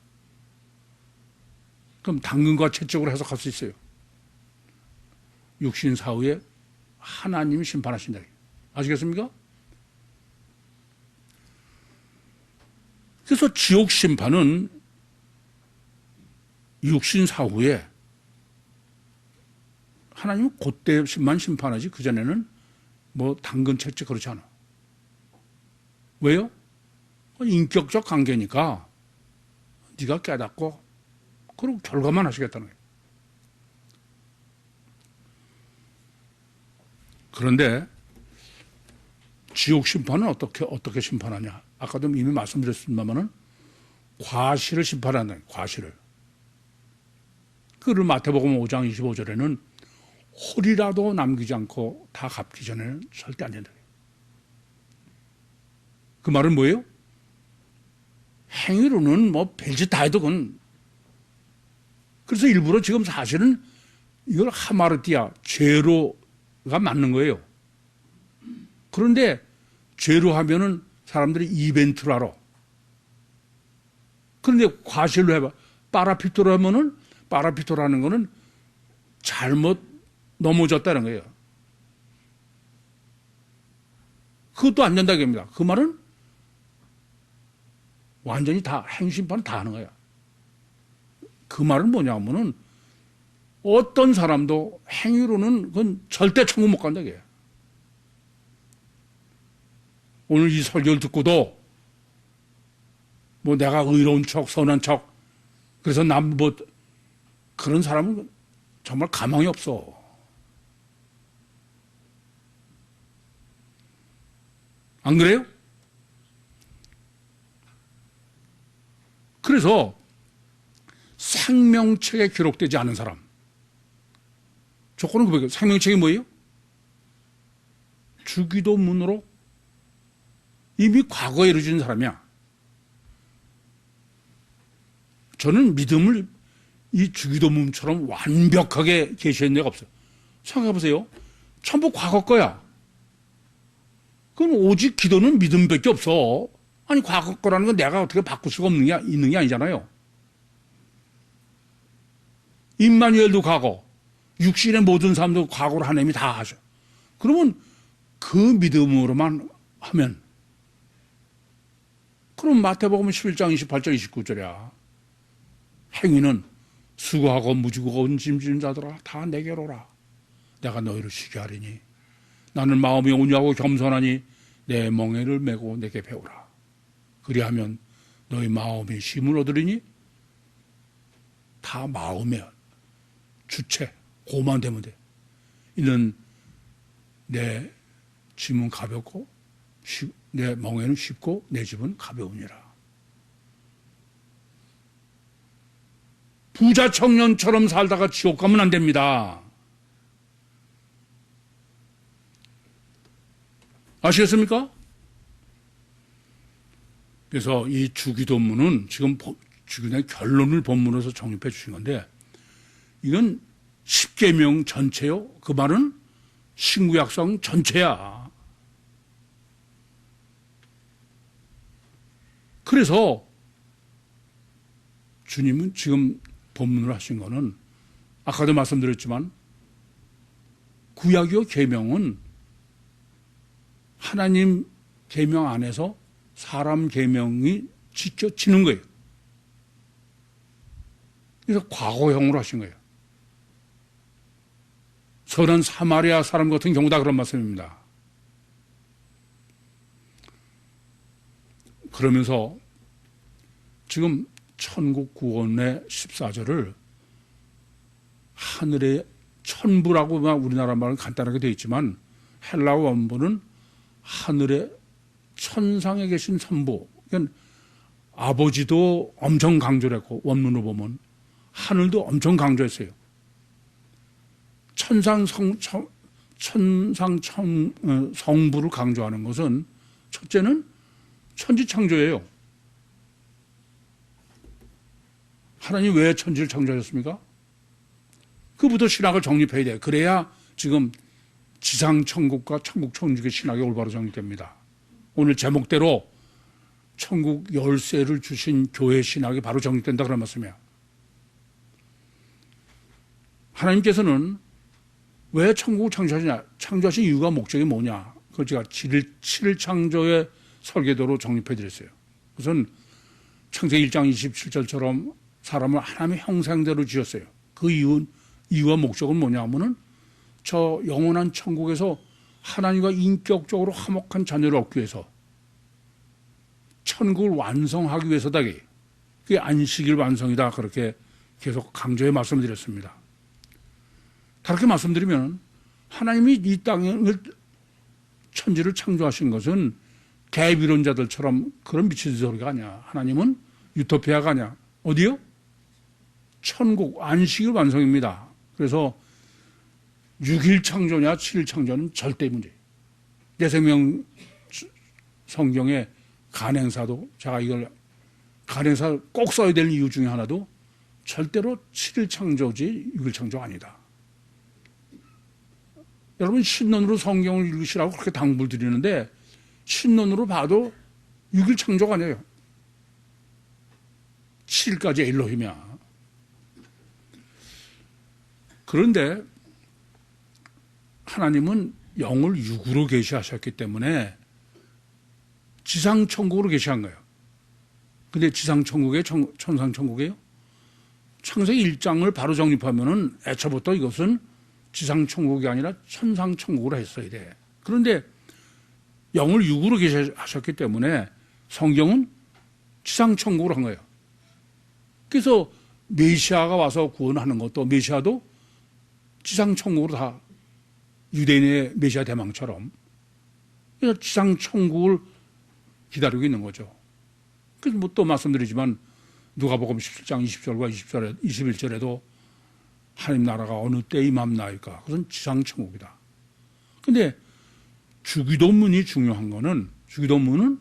그럼 당근과 채찍으로 해석할 수 있어요. 육신 사후에 하나님이 심판하신다. 아시겠습니까? 그래서 지옥 심판은 육신 사후에 하나님은 그때만 심판하지 그전에는 뭐 당근 채찍 그렇지 않아. 왜요? 인격적 관계니까 네가 깨닫고 그리고 결과만 하시겠다는 거예요. 그런데 지옥 심판은 어떻게 심판하냐? 아까도 이미 말씀드렸습니다만은 과실을 심판한다. 과실을. 그를 마태복음 5장 25절에는 홀이라도 남기지 않고 다 갚기 전에는 절대 안 된다. 그 말은 뭐예요? 행위로는 뭐 별짓 다 해도 그건. 그래서 일부러 지금 사실은 이걸 하마르티아, 죄로가 맞는 거예요. 그런데 죄로 하면은 사람들이 이벤트로 알아. 그런데 과실로 해봐. 파라피토로 하면은, 파라피토라는 거는 잘못 넘어졌다는 거예요. 그것도 안 된다고 합니다. 그 말은 완전히 다 행심판 다 하는 거야. 그 말은 뭐냐면은 어떤 사람도 행위로는 그건 절대 천국 못 간다 이게. 오늘 이 설교를 듣고도 뭐 내가 의로운 척, 선한 척, 그래서 남 뭐 그런 사람은 정말 가망이 없어. 안 그래요? 그래서 생명책에 기록되지 않은 사람. 조건은 그거예요. 생명책이 뭐예요? 주기도문으로 이미 과거에 이루어진 사람이야. 저는 믿음을 이 주기도문처럼 완벽하게 계시한 데가 없어요. 생각해 보세요. 전부 과거 거야. 그건 오직 기도는 믿음밖에 없어. 아니 과거 거라는 건 내가 어떻게 바꿀 수가 있는 게 아니잖아요. 임마누엘도 과거, 육신의 모든 사람도 과거로 하나님이 다 하셔. 그러면 그 믿음으로만 하면, 그럼 마태복음 11장 28절 29절이야. 행위는 수고하고 무지고 온 짐진 자들아 다 내게로 오라. 내가 너희를 쉬게 하리니 나는 마음이 온유하고 겸손하니 내 멍에를 메고 내게 배우라. 그 그리하면 너희 마음의 쉼을 얻으리니. 다 마음의 주체, 고만 되면 돼. 이는 내 짐은 가볍고 내 멍에는 쉽고 내 집은 가벼우니라. 부자 청년처럼 살다가 지옥 가면 안 됩니다. 아시겠습니까? 그래서 이 주기도문은 지금 주기도문의 결론을 본문에서 정립해 주신 건데, 이건 10계명 전체요. 그 말은 신구약성 전체야. 그래서 주님은 지금 본문을 하신 거는 아까도 말씀드렸지만 구약의 계명은 하나님 계명 안에서 사람 계명이 지켜지는 거예요. 그래서 과거형으로 하신 거예요. 선한 사마리아 사람 같은 경우 다 그런 말씀입니다. 그러면서 지금 천국 구원의 14절을 하늘의 천부라고 우리나라 말은 간단하게 되어 있지만 헬라어 원본은 하늘의 천상에 계신 천부. 그러니까 아버지도 엄청 강조를 했고 원문으로 보면 하늘도 엄청 강조했어요. 성부를 강조하는 것은 첫째는 천지창조예요. 하나님 왜 천지를 창조하셨습니까? 그부터 신학을 정립해야 돼요. 그래야 지금 지상천국과 천국천국의 신학이 올바로 정립됩니다. 오늘 제목대로 천국 열쇠를 주신 교회 신학이 바로 정립된다 그런 말씀이에요. 하나님께서는 왜 천국을 창조하시냐? 창조하신 이유가 목적이 뭐냐? 그걸 제가 7일 창조의 설계도로 정립해 드렸어요. 우선 창세기 1장 27절처럼 사람을 하나님의 형상대로 지었어요. 그 이유와 목적은 뭐냐 하면은 저 영원한 천국에서 하나님과 인격적으로 화목한 자녀를 얻기 위해서 천국을 완성하기 위해서다. 그게 안식일 완성이다. 그렇게 계속 강조해 말씀드렸습니다. 다르게 말씀드리면 하나님이 이 땅을 천지를 창조하신 것은 대비론자들처럼 그런 미친 소리가 아니야. 하나님은 유토피아가 아니야. 어디요? 천국, 안식일 완성입니다. 그래서 6일 창조냐 7일 창조는 절대 문제예요. 내생명 성경의 간행사도 제가 이걸 간행사 꼭 써야 될 이유 중에 하나도 절대로 7일 창조지 6일 창조 아니다. 여러분 신론으로 성경을 읽으시라고 그렇게 당부를 드리는데 신론으로 봐도 6일 창조가 아니에요. 7일까지 엘로힘이야. 그런데 하나님은 영을 육으로 계시하셨기 때문에 지상천국으로 계시한 거예요. 근데 지상천국이에요? 천상천국이에요? 창세기 1장을 바로 정립하면은 애초부터 이것은 지상천국이 아니라 천상천국으로 했어야 돼. 그런데 영을 육으로 계시하셨기 때문에 성경은 지상천국으로 한 거예요. 그래서 메시아가 와서 구원하는 것도 메시아도 지상천국으로 다 유대인의 메시아 대망처럼 그래서 지상천국을 기다리고 있는 거죠. 그래서 뭐 또 말씀드리지만 누가복음 17장 20절과 21절에도 하나님 나라가 어느 때 임함나이까? 그것은 지상천국이다. 근데 주기도문이 중요한 거는 주기도문은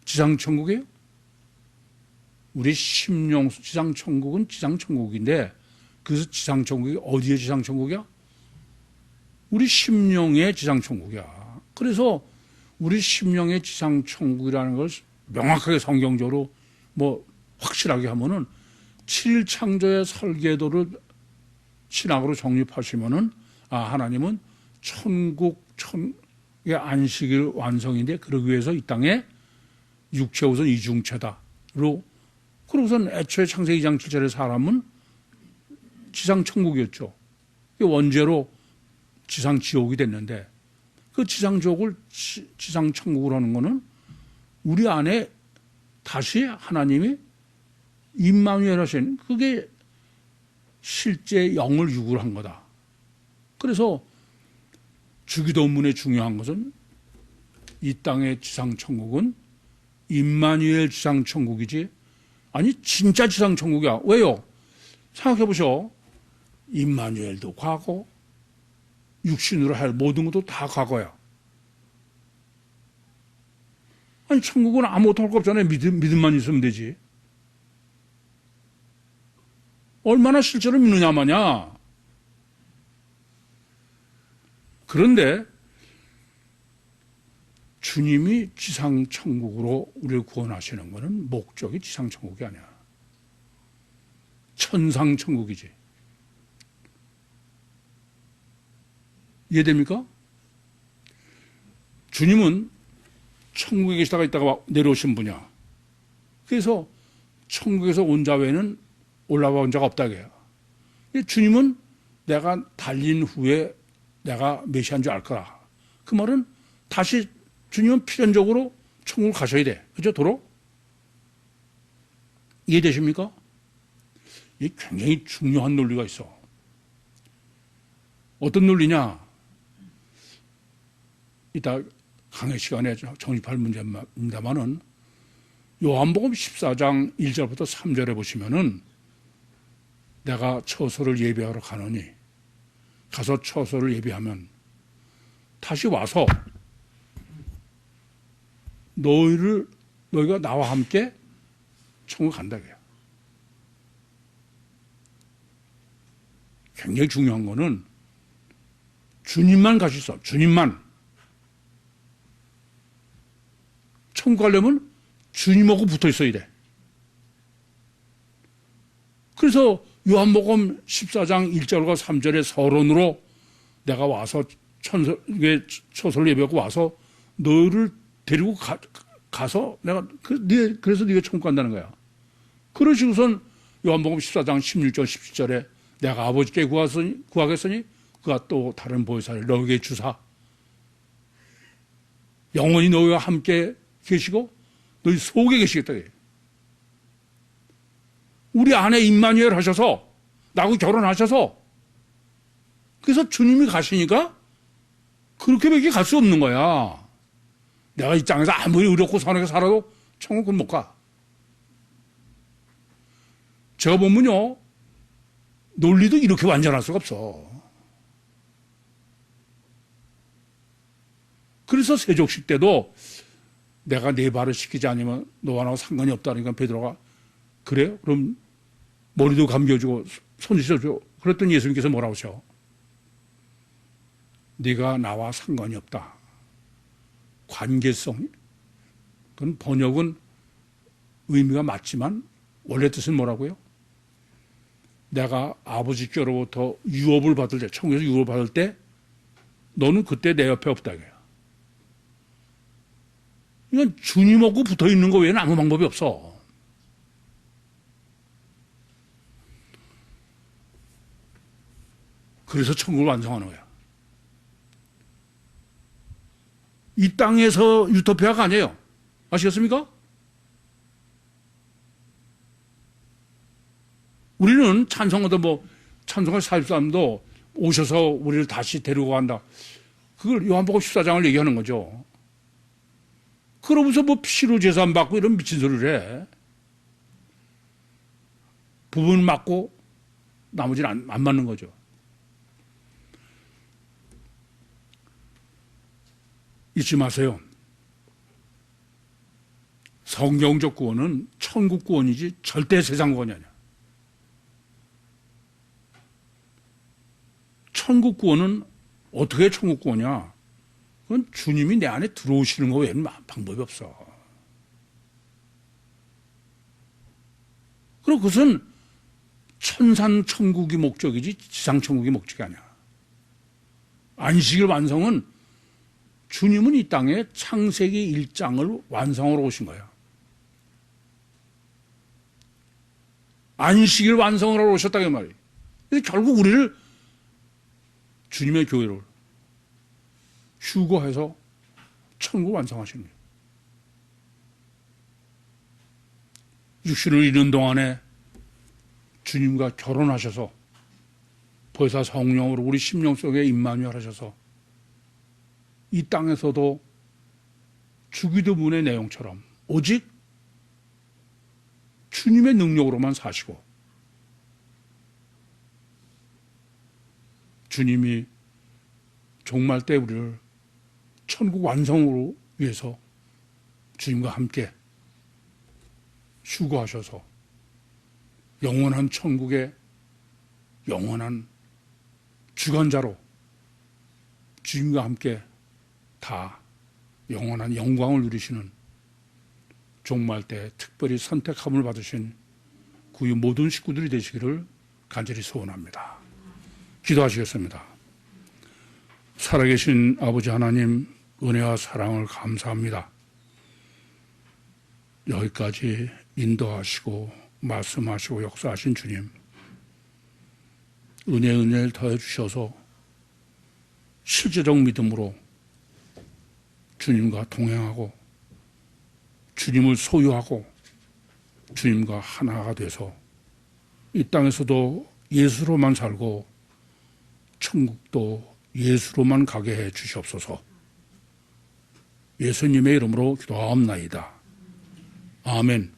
지상천국이에요. 우리 심령 지상천국은 지상천국인데 그래서 지상천국이 어디의 지상천국이야? 우리 심령의 지상천국이야. 그래서 우리 심령의 지상천국이라는 걸 명확하게 성경적으로 뭐 확실하게 하면은 7일 창조의 설계도를 신학으로 정립하시면은 하나님은 천국의 안식일 완성인데 그러기 위해서 이 땅에 육체 우선 이중체다로 그러고선 애초에 창세기 2장 7절의 사람은 지상천국이었죠. 원죄로 지상지옥이 됐는데 그 지상지옥을 지상천국으로 하는 거는 우리 안에 다시 하나님이 임마누엘 하신, 그게 실제 영을 유구한 거다. 그래서 주기도문에 중요한 것은 이 땅의 지상천국은 임마누엘 지상천국이지, 아니 진짜 지상천국이야. 왜요? 생각해 보셔. 임마누엘도 과거, 육신으로 할 모든 것도 다 과거야. 아니 천국은 아무것도 할 거 없잖아요. 믿음만 있으면 되지. 얼마나 실제로 믿느냐 마냐. 그런데 주님이 지상천국으로 우리를 구원하시는 것은 목적이 지상천국이 아니야. 천상천국이지. 이해됩니까? 주님은 천국에 계시다가 있다가 내려오신 분이야. 그래서 천국에서 온 자 외에는 올라와 온 자가 없다 그래요. 주님은 내가 달린 후에 내가 메시아인 줄 알 거라. 그 말은 다시 주님은 필연적으로 천국을 가셔야 돼. 그죠? 도로? 이해되십니까? 이게 굉장히 중요한 논리가 있어. 어떤 논리냐? 이따 강의 시간에 정립할 문제입니다만은 요한복음 14장 1절부터 3절에 보시면은 내가 처소를 예비하러 가노니 가서 처소를 예비하면 다시 와서 너희가 나와 함께 천국 간다 그래요. 굉장히 중요한 거는 주님만 갈 수 있어. 주님만. 천국 가려면 주님하고 붙어 있어야 돼. 그래서 요한복음 14장 1절과 3절의 서론으로 내가 와서 처소를 예배하고 와서 너를 데리고 가서 내가 그래서 네가 천국 간다는 거야. 그러시고선 요한복음 14장 16절 17절에 내가 아버지께 구하겠으니 그가 또 다른 보혜사를 너에게 주사 영원히 너희와 함께 계시고 너희 속에 계시겠다. 우리 안에 임마누엘 하셔서 나하고 결혼하셔서 그래서 주님이 가시니까 그렇게밖에 갈 수 없는 거야. 내가 이 땅에서 아무리 의롭고 선하게 살아도 천국은 못 가. 제가 보면요 논리도 이렇게 완전할 수가 없어. 그래서 세족식 때도 내가 네 발을 씻기지 않으면 너와 나하고 상관이 없다니까 베드로가 그래요? 그럼 머리도 감겨주고 손 씻어줘. 그랬더니 예수님께서 뭐라고 하셔? 네가 나와 상관이 없다. 관계성. 그건 번역은 의미가 맞지만 원래 뜻은 뭐라고요? 내가 아버지께로부터 유업을 받을 때, 천국에서 유업을 받을 때 너는 그때 내 옆에 없다. 그러니까 주님하고 붙어 있는 거 외에는 아무 방법이 없어. 그래서 천국을 완성하는 거야. 이 땅에서 유토피아가 아니에요. 아시겠습니까? 우리는 찬송하도 찬송할 43도 오셔서 우리를 다시 데리고 간다. 그걸 요한복음 14장을 얘기하는 거죠. 그러면서 피로 제산 받고 이런 미친 소리를 해. 부분 맞고 나머지는 안 맞는 거죠. 잊지 마세요. 성경적 구원은 천국 구원이지 절대 세상 구원이 아니야. 천국 구원은 어떻게 천국 구원이야? 그건 주님이 내 안에 들어오시는 거 외에는 방법이 없어. 그리고 그것은 천산 천국이 목적이지 지상 천국이 목적이 아니야. 안식일 완성은 주님은 이 땅에 창세기 1장을 완성하러 오신 거야. 안식일 완성을 하러 오셨다고 말이에요. 결국 우리를 주님의 교회를 휴거해서 천국 완성하시는 거예요. 육신을 잃은 동안에 주님과 결혼하셔서 보혜사 성령으로 우리 심령 속에 임마누엘 하셔서 이 땅에서도 주기도문의 내용처럼 오직 주님의 능력으로만 사시고 주님이 종말 때 우리를 천국 완성으로 위해서 주님과 함께 수고하셔서 영원한 천국의 영원한 주관자로 주님과 함께 다 영원한 영광을 누리시는 종말 때 특별히 선택함을 받으신 구유 모든 식구들이 되시기를 간절히 소원합니다. 기도하시겠습니다. 살아계신 아버지 하나님, 은혜와 사랑을 감사합니다. 여기까지 인도하시고 말씀하시고 역사하신 주님, 은혜를 더해 주셔서 실제적 믿음으로 주님과 동행하고 주님을 소유하고 주님과 하나가 돼서 이 땅에서도 예수로만 살고 천국도 예수로만 가게 해 주시옵소서. 예수님의 이름으로 기도하옵나이다. 아멘.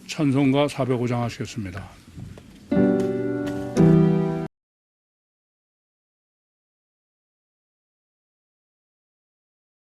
찬송가 405장 하시겠습니다.